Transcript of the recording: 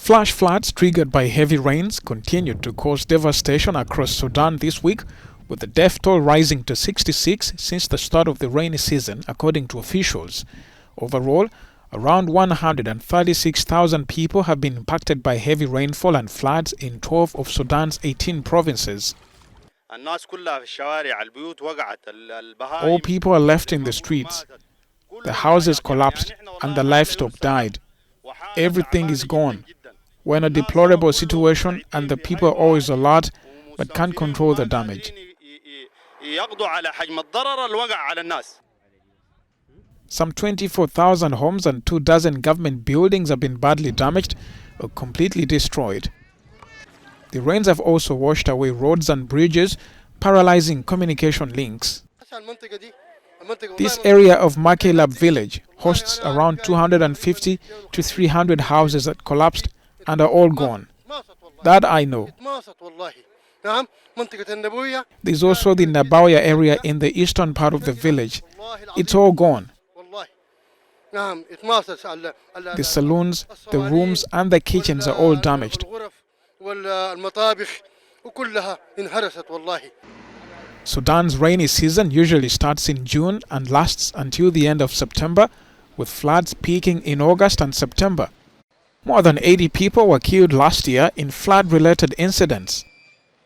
Flash floods triggered by heavy rains continued to cause devastation across Sudan this week, with the death toll rising to 66 since the start of the rainy season, according to officials. Overall, around 136,000 people have been impacted by heavy rainfall and floods in 12 of Sudan's 18 provinces. All people are left in the streets. The houses collapsed and the livestock died. Everything is gone. We're in a deplorable situation and the people are always alert but can't control the damage. Some 24,000 homes and 24 government buildings have been badly damaged or completely destroyed. The rains have also washed away roads and bridges, paralyzing communication links. This area of Makelab village hosts around 250 to 300 houses that collapsed and are all gone. That I know. There's also the Nabawaya area in the eastern part of the village. It's all gone. The saloons, the rooms and the kitchens are all damaged. Sudan's rainy season usually starts in June and lasts until the end of September, with floods peaking in August and September. More than 80 people were killed last year in flood-related incidents.